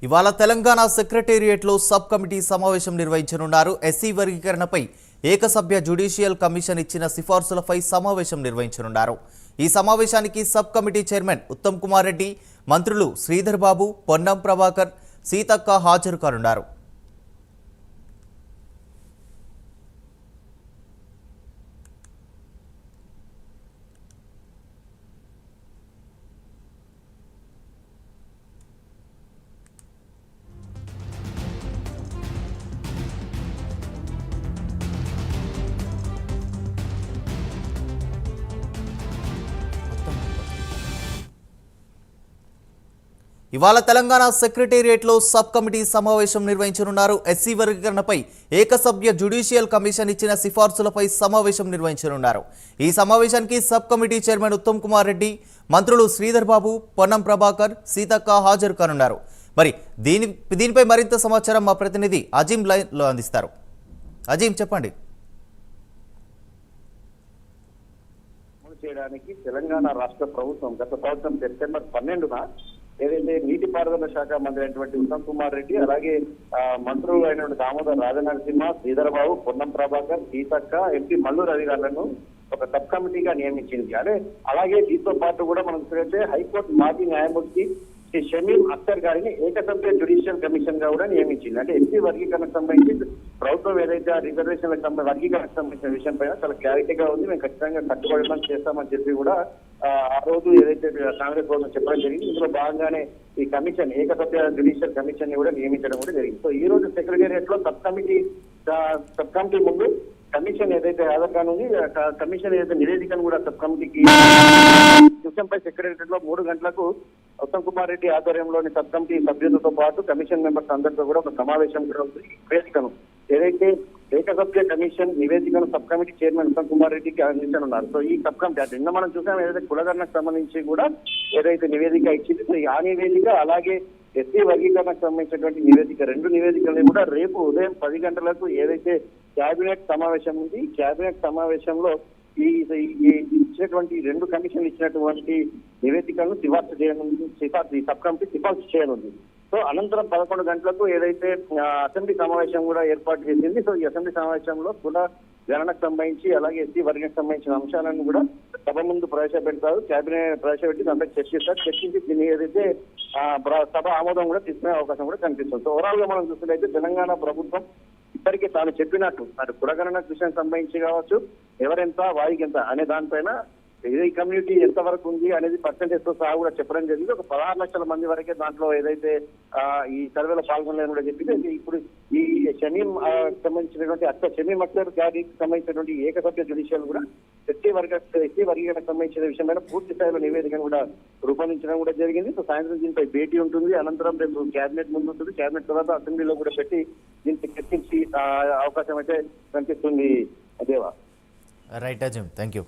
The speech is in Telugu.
ఇవాళ తెలంగాణ సెక్రటేరియట్లో సబ్ కమిటీ సమావేశం నిర్వహించనున్నారు. ఎస్సీ వర్గీకరణపై ఏకసభ్య జ్యుడిషియల్ కమిషన్ ఇచ్చిన సిఫార్సులపై సమావేశం నిర్వహించనున్నారు. ఈ సమావేశానికి sub committee chairman Uttam Kumar Reddy, మంత్రులు శ్రీధర్ బాబు, పొన్నం ప్రభాకర్, సీతక్క హాజరు కానున్నారు. ఇవాళ తెలంగాణ సెక్రటేరియట్లో సబ్ కమిటీ సమావేశం నిర్వహించనున్నారు. ఎస్సీ వర్గీకరణపై ఏకసభ్య జ్యుడిషియల్ కమిషన్ ఇచ్చిన సిఫార్సులపై సమావేశం నిర్వహించనున్నారు. ఈ సమావేశానికి sub committee chairman Uttam Kumar Reddy, మంత్రులు శ్రీధర్ బాబు, పొన్నం ప్రభాకర్, సీతక్క హాజరు కానున్నారు. మరి దీనిపై మరింత సమాచారం మా ప్రతినిధి అజీం లైన్లో అందిస్తారు. అజీం, చెప్పండి. చేయడానికి తెలంగాణ రాష్ట్ర ప్రభుత్వం గత సంవత్సరం సెప్టెంబర్ 12న ఏదైతే నీటిపారుదల శాఖ మంత్రి అయినటువంటి ఉత్తమ్ కుమార్ రెడ్డి, అలాగే మంత్రులు అయినటువంటి దామోదర్ రాజనరసింహ, శ్రీధర్ బాబు, పొన్నం ప్రభాకర్, సీతక్క, ఎంపీ మల్లు రవి గారులను ఒక సబ్ కమిటీగా నియమించింది. అలాగే దీంతో పాటు కూడా మనం చూస్తే హైకోర్టు మాజీ న్యాయమూర్తి శ్రీ షమీం అఖ్తర్ గారిని ఏకసభ్య జ్యుడిషియల్ కమిషన్ గా కూడా నియమించింది. అంటే ఎస్సీ వర్గీకరణకు సంబంధించి ప్రభుత్వం ఏదైతే రిజర్వేషన్లకు వర్గీకరణకు సంబంధించిన విషయం పైన చాలా క్లారిటీగా ఉంది. మేము ఖచ్చితంగా కట్టుబడి చేస్తామని చెప్పి కూడా ఆ రోజు ఏదైతే కాంగ్రెస్ ప్రభుత్వం చెప్పడం జరిగింది. ఇందులో భాగంగానే ఈ కమిషన్ ఏకసభ్య జ్యుడిషియల్ కమిషన్ ని కూడా నియమించడం కూడా జరిగింది. సో ఈ రోజు సెక్రటేరియట్ లో సబ్ కమిటీ ముందు కమిషన్ ఏదైతే హాజరు కానుంది, కమిషన్ ఏదైతే నివేదికను కూడా సబ్ కమిటీకి విషయంపై సెక్రటేరియట్ లో 3 గంటలకు ఉత్తమ్ కుమార్ రెడ్డి ఆధ్వర్యంలోని సబ్ కమిటీ సభ్యులతో పాటు కమిషన్ మెంబర్స్ అందరితో కూడా ఒక సమావేశం కూడా ఉంది. నివేదికను ఏదైతే ఏకసభ్య కమిషన్ నివేదికను sub committee chairman Uttam Kumar రెడ్డికి అందించనున్నారు. సో ఈ సబ్ కమిటీ నిన్న మనం చూసాం ఏదైతే కులగణకు సంబంధించి కూడా ఏదైతే నివేదిక ఇచ్చింది, సో ఆ నివేదిక అలాగే ఎస్సీ వర్గీకరణకు సంబంధించినటువంటి నివేదిక, 2 నివేదికల్ని కూడా రేపు ఉదయం 10 గంటలకు ఏదైతే కేబినెట్ సమావేశం ఉంది, కేబినెట్ సమావేశంలో ఈ ఇచ్చినటువంటి 2 కమిషన్లు ఇచ్చినటువంటి నివేదికలను సిఫార్సు చేయనుంది. ఈ సబ్ కమిటీ సిఫార్సు చేయనుంది. సో అనంతరం 11 గంటలకు ఏదైతే అసెంబ్లీ సమావేశం కూడా ఏర్పాటు చేసింది. సో ఈ అసెంబ్లీ సమావేశంలో కుల గణనకు సంబంధించి అలాగే ఎస్సీ వర్గానికి సంబంధించిన అంశాలను కూడా సభ ముందు ప్రవేశపెడతారు. కేబినెట్ ప్రవేశపెట్టి దాంట్లో చర్చిస్తారు. చర్చించి దీన్ని ఏదైతే సభ ఆమోదం కూడా తీసుకునే అవకాశం కూడా కనిపిస్తుంది. సో ఓవరాల్ గా మనం చూసినట్లయితే తెలంగాణ ప్రభుత్వం ఇప్పటికే తాను చెప్పినట్టు అటు కులగణన విషయానికి సంబంధించి కావచ్చు, ఎవరెంత వాయికి ఎంత అనే దానిపైన ఈ కమ్యూనిటీ ఎంత వరకు ఉంది అనేది పర్సెంటేజ్ తో సహా కూడా చెప్పడం జరిగింది. ఒక 16 లక్షల మంది వరకే దాంట్లో ఏదైతే ఈ సర్వేలో పాల్గొనలేని కూడా చెప్పింది. ఇప్పుడు ఈ షమీం సంబంధించినటువంటి షమీం అఖ్తర్ గారికి సంబంధించినటువంటి ఏకసభ్య జ్యుడిషియల్ కూడా ఎస్సీ వర్గీకరణకు సంబంధించిన విషయమైన పూర్తి స్థాయిలో నివేదికను కూడా రూపొందించడం కూడా జరిగింది. సో సాయంత్రం దీనిపై భేటీ ఉంటుంది. అనంతరం రేపు కేబినెట్ ముందు ఉంటుంది. కేబినెట్ తర్వాత అసెంబ్లీలో కూడా పెట్టి దీనికి చర్చించి అవకాశం అయితే కనిపిస్తుంది. అదేవా రైట్ అజీం, థ్యాంక్ యూ.